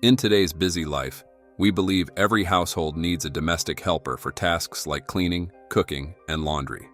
In today's busy life, we believe every household needs a domestic helper for tasks like cleaning, cooking, and laundry.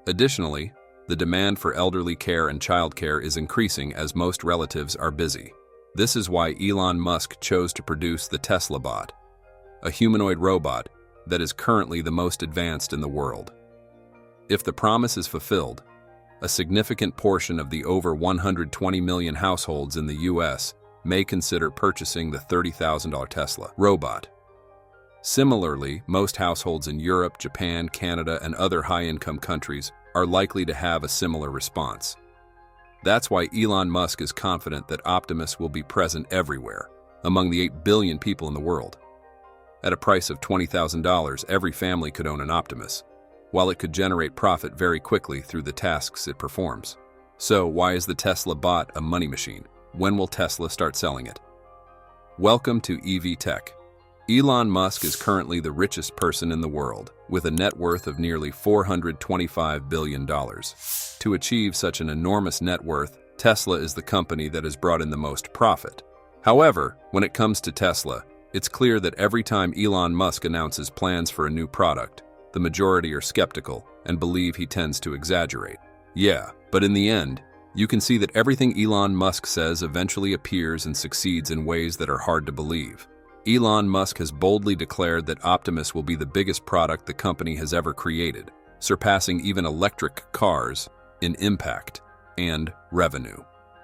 Additionally, the demand for elderly care and childcare is increasing as most relatives are busy. This is why Elon Musk chose to produce the Tesla bot, a humanoid robot that is currently the most advanced in the world. If the promise is fulfilled, a significant portion of the over 120 million households in the US may consider purchasing the $30,000 Tesla robot. Similarly, most households in Europe, Japan, Canada, and other high-income countries are likely to have a similar response. That's why Elon Musk is confident that Optimus will be present everywhere, among the 8 billion people in the world. At a price of $20,000, every family could own an Optimus, while it could generate profit very quickly through the tasks it performs. So, why is the Tesla bot a money machine? When will Tesla start selling it? Welcome to evtech. Elon Musk is currently the richest person in the world, with a net worth of nearly $425 billion. To achieve such an enormous net worth, Tesla is the company that has brought in the most profit. However, when it comes to Tesla, it's clear that every time Elon Musk announces plans for a new product, the majority are skeptical and believe he tends to exaggerate. Yeah, but in the end, you can see that everything Elon Musk says eventually appears and succeeds in ways that are hard to believe. Elon Musk has boldly declared that Optimus will be the biggest product the company has ever created, surpassing even electric cars in impact and revenue.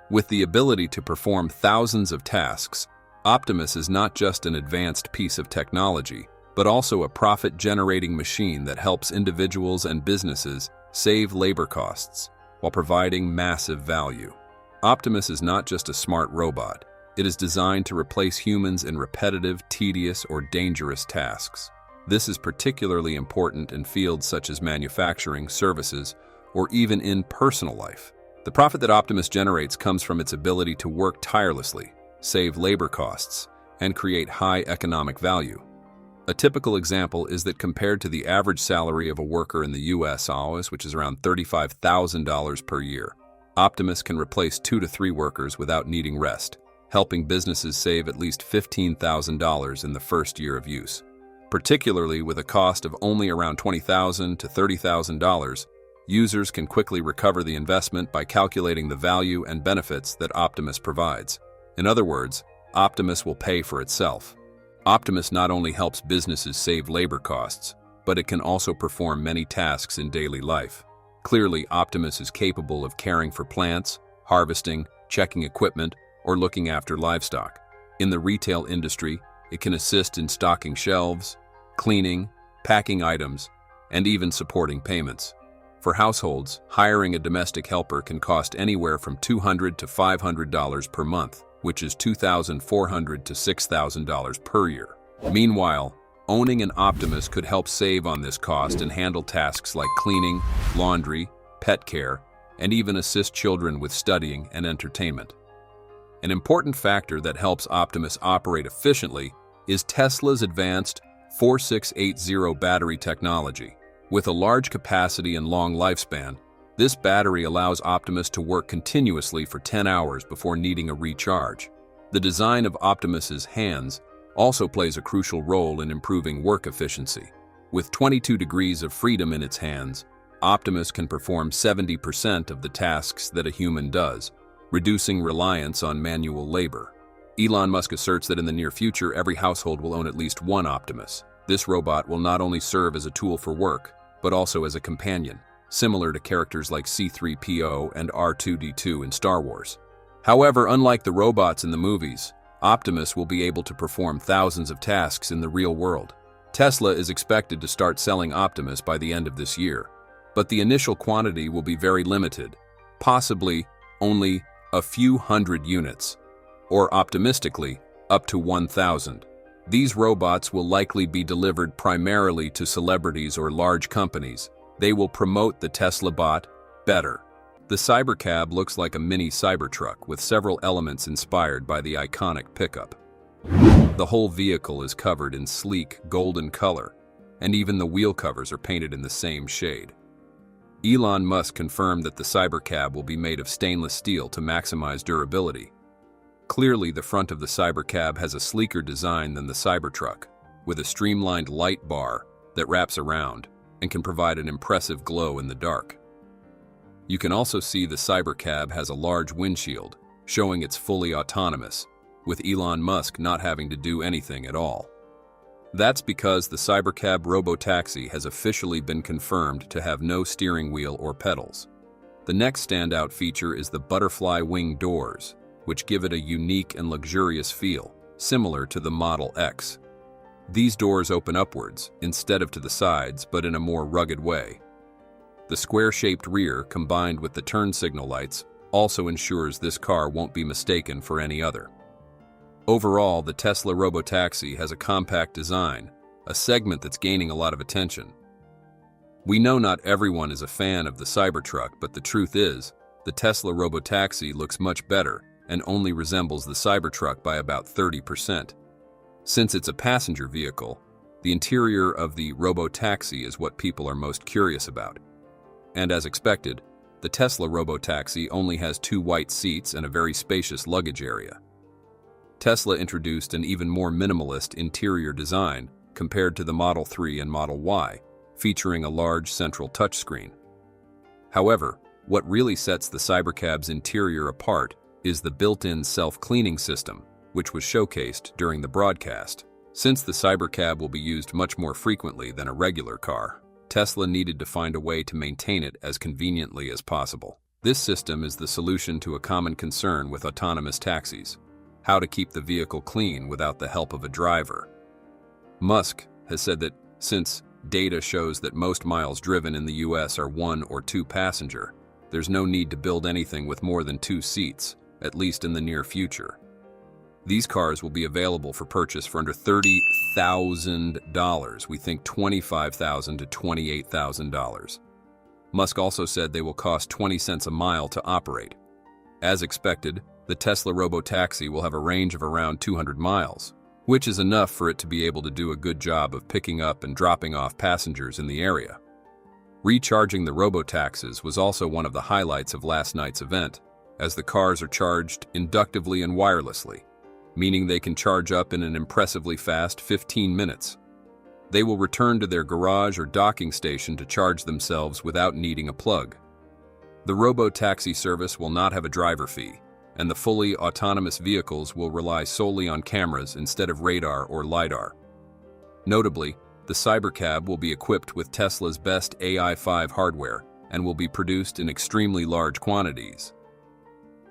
With the ability to perform thousands of tasks, Optimus is not just an advanced piece of technology, but also a profit-generating machine that helps individuals and businesses save labor costs while providing massive value. Optimus is not just a smart robot. It is designed to replace humans in repetitive, tedious, or dangerous tasks. This is particularly important in fields such as manufacturing, services, or even in personal life. The profit that Optimus generates comes from its ability to work tirelessly, save labor costs, and create high economic value. A typical example is that compared to the average salary of a worker in the US, which is around $35,000 per year, Optimus can replace 2 to 3 workers without needing rest, helping businesses save at least $15,000 in the first year of use. Particularly with a cost of only around $20,000 to $30,000, users can quickly recover the investment by calculating the value and benefits that Optimus provides. In other words, Optimus will pay for itself. Optimus not only helps businesses save labor costs, but it can also perform many tasks in daily life. Clearly, Optimus is capable of caring for plants, harvesting, checking equipment, or looking after livestock. In the retail industry, it can assist in stocking shelves, cleaning, packing items, and even supporting payments. For households, hiring a domestic helper can cost anywhere from $200 to $500 per month, which is $2,400 to $6,000 per year. Meanwhile, owning an Optimus could help save on this cost and handle tasks like cleaning, laundry, pet care, and even assist children with studying and entertainment. An important factor that helps Optimus operate efficiently is Tesla's advanced 4680 battery technology. With a large capacity and long lifespan, this battery allows Optimus to work continuously for 10 hours before needing a recharge. The design of Optimus's hands also plays a crucial role in improving work efficiency. With 22 degrees of freedom in its hands, Optimus can perform 70% of the tasks that a human does, reducing reliance on manual labor. Elon Musk asserts that in the near future, every household will own at least one Optimus. This robot will not only serve as a tool for work, but also as a companion, similar to characters like C-3PO and R2-D2 in Star Wars. However, unlike the robots in the movies, Optimus will be able to perform thousands of tasks in the real world. Tesla is expected to start selling Optimus by the end of this year, but the initial quantity will be very limited, possibly only a few hundred units, or optimistically, up to 1,000. These robots will likely be delivered primarily to celebrities or large companies. They will promote the Tesla bot better. The Cybercab looks like a mini Cybertruck with several elements inspired by the iconic pickup. The whole vehicle is covered in sleek, golden color, and even the wheel covers are painted in the same shade. Elon Musk confirmed that the Cybercab will be made of stainless steel to maximize durability. Clearly, the front of the Cybercab has a sleeker design than the Cybertruck, with a streamlined light bar that wraps around and can provide an impressive glow in the dark. You can also see the Cybercab has a large windshield, showing it's fully autonomous, with Elon Musk not having to do anything at all. That's because the Cybercab robotaxi has officially been confirmed to have no steering wheel or pedals. The next standout feature is the butterfly wing doors, which give it a unique and luxurious feel, similar to the Model X. These doors open upwards, instead of to the sides, but in a more rugged way. The square-shaped rear, combined with the turn signal lights, also ensures this car won't be mistaken for any other. Overall, the Tesla robotaxi has a compact design, a segment that's gaining a lot of attention. We know not everyone is a fan of the Cybertruck, but the truth is, the Tesla robotaxi looks much better and only resembles the Cybertruck by about 30%. Since it's a passenger vehicle, the interior of the robotaxi is what people are most curious about. And as expected, the Tesla robotaxi only has 2 white seats and a very spacious luggage area. Tesla introduced an even more minimalist interior design compared to the Model 3 and Model Y, featuring a large central touchscreen. However, what really sets the Cybercab's interior apart is the built-in self-cleaning system, which was showcased during the broadcast. Since the Cybercab will be used much more frequently than a regular car, Tesla needed to find a way to maintain it as conveniently as possible. This system is the solution to a common concern with autonomous taxis: how to keep the vehicle clean without the help of a driver. Musk has said that since data shows that most miles driven in the US are 1 or 2 passenger, there's no need to build anything with more than 2 seats, at least in the near future. These cars will be available for purchase for under $30,000, we think $25,000 to $28,000. Musk also said they will cost 20 cents a mile to operate. As expected, the Tesla robotaxi will have a range of around 200 miles, which is enough for it to be able to do a good job of picking up and dropping off passengers in the area. Recharging the robotaxis was also one of the highlights of last night's event, as the cars are charged inductively and wirelessly, meaning they can charge up in an impressively fast 15 minutes. They will return to their garage or docking station to charge themselves without needing a plug. The robotaxi service will not have a driver fee, and the fully autonomous vehicles will rely solely on cameras instead of radar or LiDAR. Notably, the Cybercab will be equipped with Tesla's best AI-5 hardware and will be produced in extremely large quantities.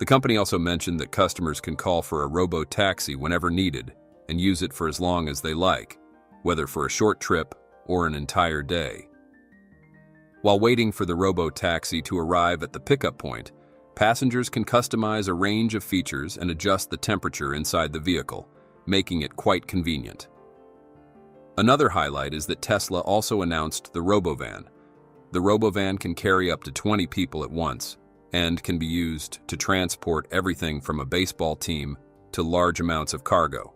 The company also mentioned that customers can call for a robo-taxi whenever needed and use it for as long as they like, whether for a short trip or an entire day. While waiting for the robo-taxi to arrive at the pickup point, passengers can customize a range of features and adjust the temperature inside the vehicle, making it quite convenient. Another highlight is that Tesla also announced the Robovan. The Robovan can carry up to 20 people at once and can be used to transport everything from a baseball team to large amounts of cargo,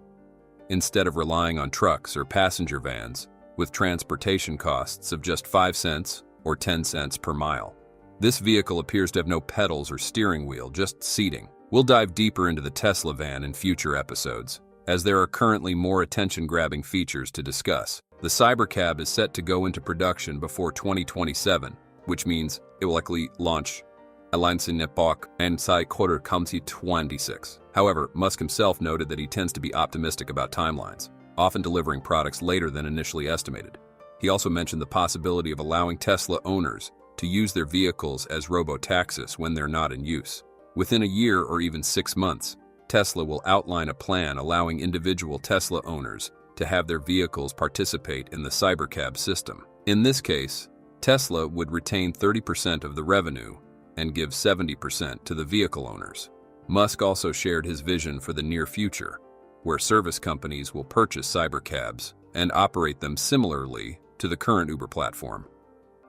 instead of relying on trucks or passenger vans with transportation costs of just 5 cents or 10 cents per mile. This vehicle appears to have no pedals or steering wheel, just seating. We'll dive deeper into the Tesla van in future episodes, as there are currently more attention-grabbing features to discuss. The Cybercab is set to go into production before 2027, which means it will likely launch and quarter 2026. However, Musk himself noted that he tends to be optimistic about timelines, often delivering products later than initially estimated. He also mentioned the possibility of allowing Tesla owners to use their vehicles as robo-taxis when they're not in use. Within a year or even 6 months, Tesla will outline a plan allowing individual Tesla owners to have their vehicles participate in the Cybercab system. In this case, Tesla would retain 30% of the revenue and give 70% to the vehicle owners. Musk also shared his vision for the near future, where service companies will purchase Cybercabs and operate them similarly to the current Uber platform.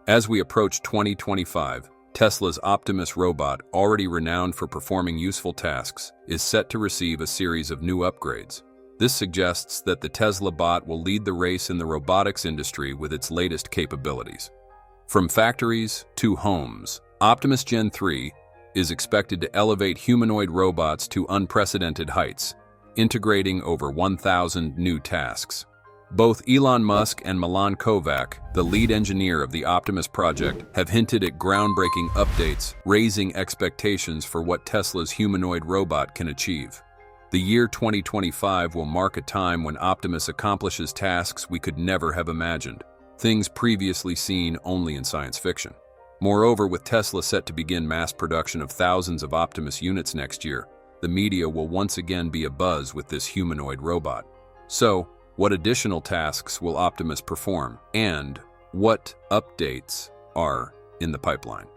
As we approach 2025, Tesla's Optimus robot, already renowned for performing useful tasks, is set to receive a series of new upgrades. This suggests that the Tesla bot will lead the race in the robotics industry with its latest capabilities. From factories to homes, Optimus Gen 3 is expected to elevate humanoid robots to unprecedented heights, integrating over 1,000 new tasks. Both Elon Musk and Milan Kovac, the lead engineer of the Optimus project, have hinted at groundbreaking updates, raising expectations for what Tesla's humanoid robot can achieve. The year 2025 will mark a time when Optimus accomplishes tasks we could never have imagined, things previously seen only in science fiction. Moreover, with Tesla set to begin mass production of thousands of Optimus units next year, the media will once again be abuzz with this humanoid robot. So, what additional tasks will Optimus perform, and what updates are in the pipeline?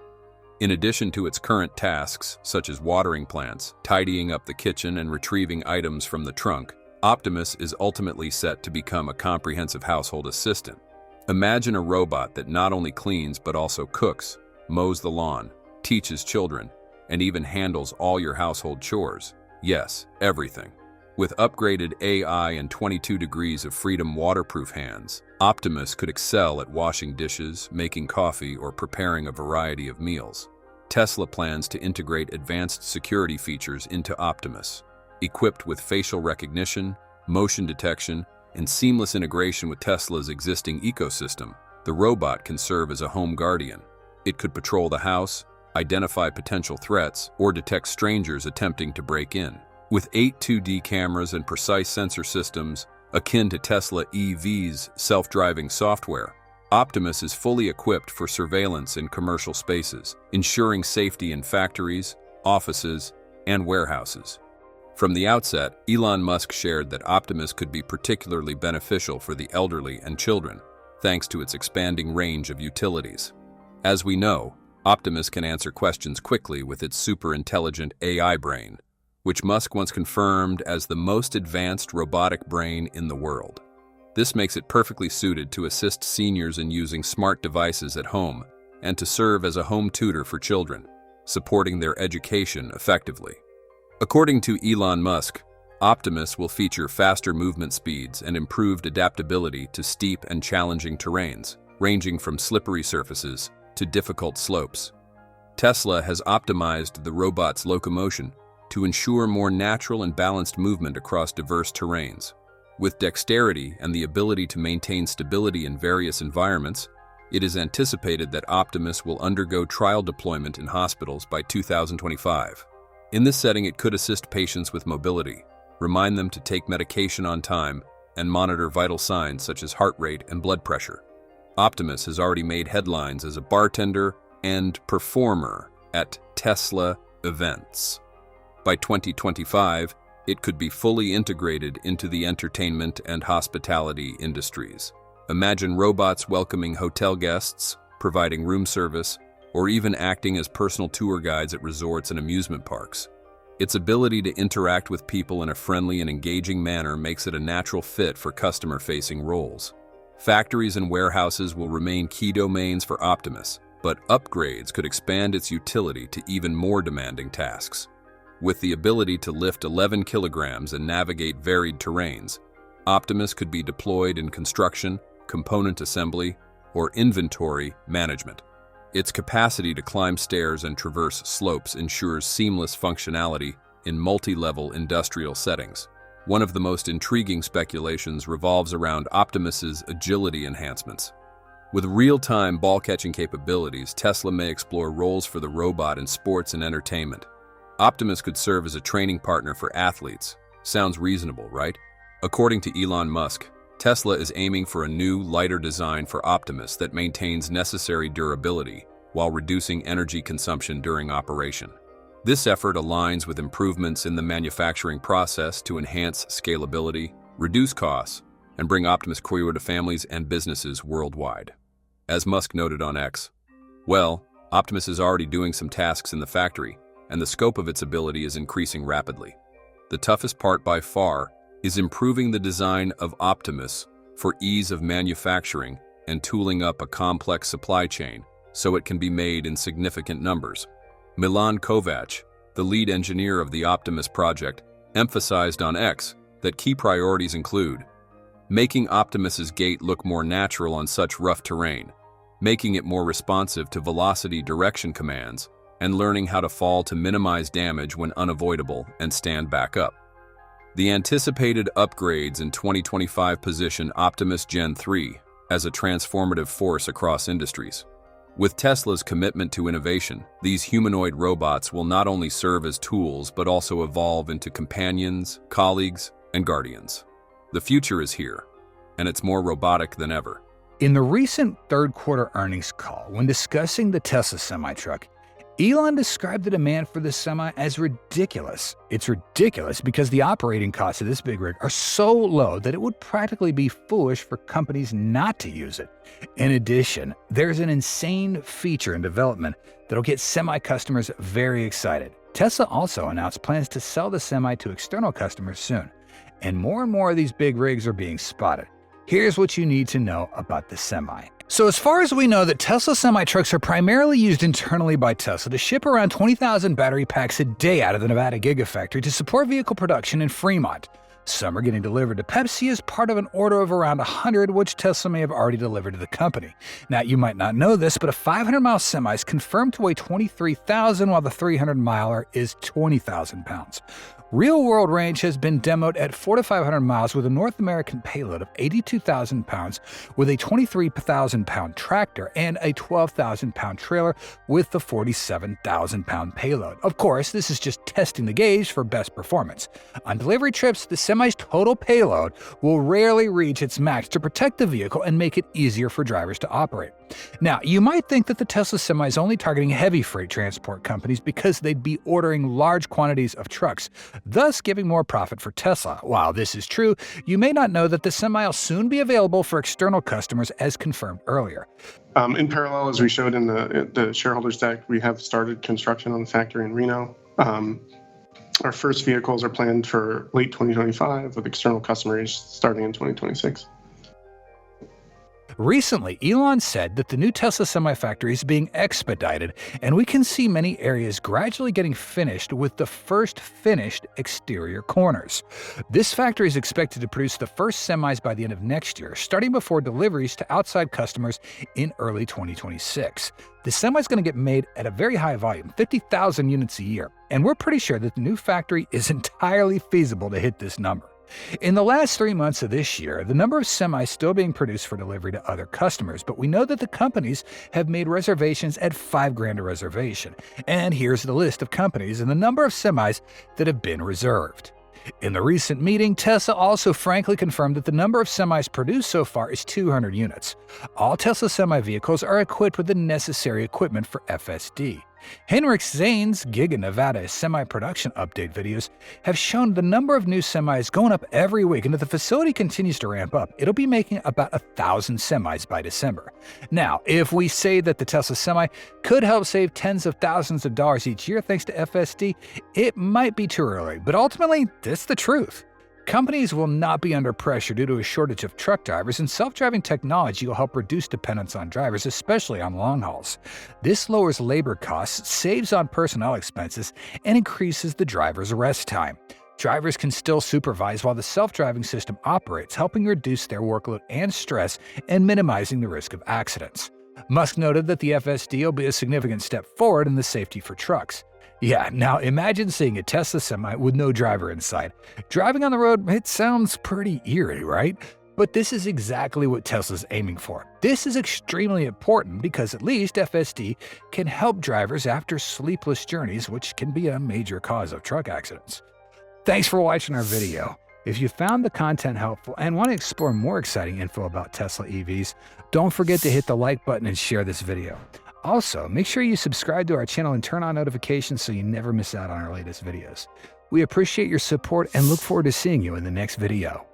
In addition to its current tasks, such as watering plants, tidying up the kitchen, and retrieving items from the trunk, Optimus is ultimately set to become a comprehensive household assistant. Imagine a robot that not only cleans but also cooks, mows the lawn, teaches children, and even handles all your household chores. Yes, everything. With upgraded AI and 22 degrees of freedom waterproof hands, Optimus could excel at washing dishes, making coffee, or preparing a variety of meals. Tesla plans to integrate advanced security features into Optimus. Equipped with facial recognition, motion detection, and seamless integration with Tesla's existing ecosystem, the robot can serve as a home guardian. It could patrol the house, identify potential threats, or detect strangers attempting to break in. With 8 2D cameras and precise sensor systems akin to Tesla EV's self-driving software, Optimus is fully equipped for surveillance in commercial spaces, ensuring safety in factories, offices, and warehouses. From the outset, Elon Musk shared that Optimus could be particularly beneficial for the elderly and children, thanks to its expanding range of utilities. As we know, Optimus can answer questions quickly with its super-intelligent AI brain, which Musk once confirmed as the most advanced robotic brain in the world. This makes it perfectly suited to assist seniors in using smart devices at home and to serve as a home tutor for children, supporting their education effectively. According to Elon Musk, Optimus will feature faster movement speeds and improved adaptability to steep and challenging terrains, ranging from slippery surfaces to difficult slopes. Tesla has optimized the robot's locomotion to ensure more natural and balanced movement across diverse terrains. With dexterity and the ability to maintain stability in various environments, it is anticipated that Optimus will undergo trial deployment in hospitals by 2025. In this setting, it could assist patients with mobility, remind them to take medication on time, and monitor vital signs such as heart rate and blood pressure. Optimus has already made headlines as a bartender and performer at Tesla events. By 2025, it could be fully integrated into the entertainment and hospitality industries. Imagine robots welcoming hotel guests, providing room service, or even acting as personal tour guides at resorts and amusement parks. Its ability to interact with people in a friendly and engaging manner makes it a natural fit for customer-facing roles. Factories and warehouses will remain key domains for Optimus, but upgrades could expand its utility to even more demanding tasks. With the ability to lift 11 kilograms and navigate varied terrains, Optimus could be deployed in construction, component assembly, or inventory management. Its capacity to climb stairs and traverse slopes ensures seamless functionality in multi-level industrial settings. One of the most intriguing speculations revolves around Optimus's agility enhancements. With real-time ball-catching capabilities, Tesla may explore roles for the robot in sports and entertainment. Optimus could serve as a training partner for athletes. Sounds reasonable, right? According to Elon Musk, Tesla is aiming for a new, lighter design for Optimus that maintains necessary durability while reducing energy consumption during operation. This effort aligns with improvements in the manufacturing process to enhance scalability, reduce costs, and bring Optimus closer to families and businesses worldwide. As Musk noted on X, well, Optimus is already doing some tasks in the factory, and the scope of its ability is increasing rapidly. The toughest part by far is improving the design of Optimus for ease of manufacturing and tooling up a complex supply chain so it can be made in significant numbers. Milan Kovac, the lead engineer of the Optimus project, emphasized on X that key priorities include making Optimus's gait look more natural on such rough terrain, making it more responsive to velocity direction commands, and learning how to fall to minimize damage when unavoidable and stand back up. The anticipated upgrades in 2025 position Optimus Gen 3 as a transformative force across industries. With Tesla's commitment to innovation, these humanoid robots will not only serve as tools but also evolve into companions, colleagues, and guardians. The future is here, and it's more robotic than ever. In the recent third-quarter earnings call, when discussing the Tesla semi-truck, Elon described the demand for the Semi as ridiculous. It's ridiculous because the operating costs of this big rig are so low that it would practically be foolish for companies not to use it. In addition, there's an insane feature in development that'll get Semi customers very excited. Tesla also announced plans to sell the Semi to external customers soon, and more of these big rigs are being spotted. Here's what you need to know about the Semi. So as far as we know, that Tesla semi-trucks are primarily used internally by Tesla to ship around 20,000 battery packs a day out of the Nevada Gigafactory to support vehicle production in Fremont. Some are getting delivered to Pepsi as part of an order of around 100, which Tesla may have already delivered to the company. Now, you might not know this, but a 500-mile semi is confirmed to weigh 23,000, while the 300-miler is 20,000 pounds. Real-world range has been demoed at 400 to 500 miles with a North American payload of 82,000 pounds with a 23,000-pound tractor and a 12,000-pound trailer with the 47,000-pound payload. Of course, this is just testing the gauge for best performance. On delivery trips, the Semi's total payload will rarely reach its max to protect the vehicle and make it easier for drivers to operate. Now, you might think that the Tesla Semi is only targeting heavy freight transport companies because they'd be ordering large quantities of trucks, thus giving more profit for Tesla. While this is true, you may not know that the Semi will soon be available for external customers as confirmed earlier. In parallel, as we showed in the shareholders deck, we have started construction on the factory in Reno. Our first vehicles are planned for late 2025 with external customers starting in 2026. Recently, Elon said that the new Tesla Semi factory is being expedited, and we can see many areas gradually getting finished with the first finished exterior corners. This factory is expected to produce the first semis by the end of next year, starting before deliveries to outside customers in early 2026. The Semi is going to get made at a very high volume, 50,000 units a year, and we're pretty sure that the new factory is entirely feasible to hit this number. In the last 3 months of this year, the number of semis still being produced for delivery to other customers, but we know that the companies have made reservations at $5,000 a reservation. And here's the list of companies and the number of semis that have been reserved. In the recent meeting, Tesla also frankly confirmed that the number of semis produced so far is 200 units. All Tesla Semi vehicles are equipped with the necessary equipment for FSD. Henrik Zane's Giga Nevada semi-production update videos have shown the number of new semis going up every week, and if the facility continues to ramp up, it'll be making about 1,000 semis by December. Now, if we say that the Tesla Semi could help save tens of thousands of dollars each year thanks to FSD, it might be too early, but ultimately, that's the truth. Companies will not be under pressure due to a shortage of truck drivers, and self-driving technology will help reduce dependence on drivers, especially on long hauls. This lowers labor costs, saves on personnel expenses, and increases the driver's rest time. Drivers can still supervise while the self-driving system operates, helping reduce their workload and stress and minimizing the risk of accidents. Musk noted that the FSD will be a significant step forward in the safety for trucks. Yeah, now imagine seeing a Tesla Semi with no driver inside. Driving on the road, it sounds pretty eerie, right? But this is exactly what Tesla's aiming for. This is extremely important because at least FSD can help drivers after sleepless journeys, which can be a major cause of truck accidents. Thanks for watching our video. If you found the content helpful and want to explore more exciting info about Tesla EVs, don't forget to hit the like button and share this video. Also, make sure you subscribe to our channel and turn on notifications so you never miss out on our latest videos. We appreciate your support and look forward to seeing you in the next video.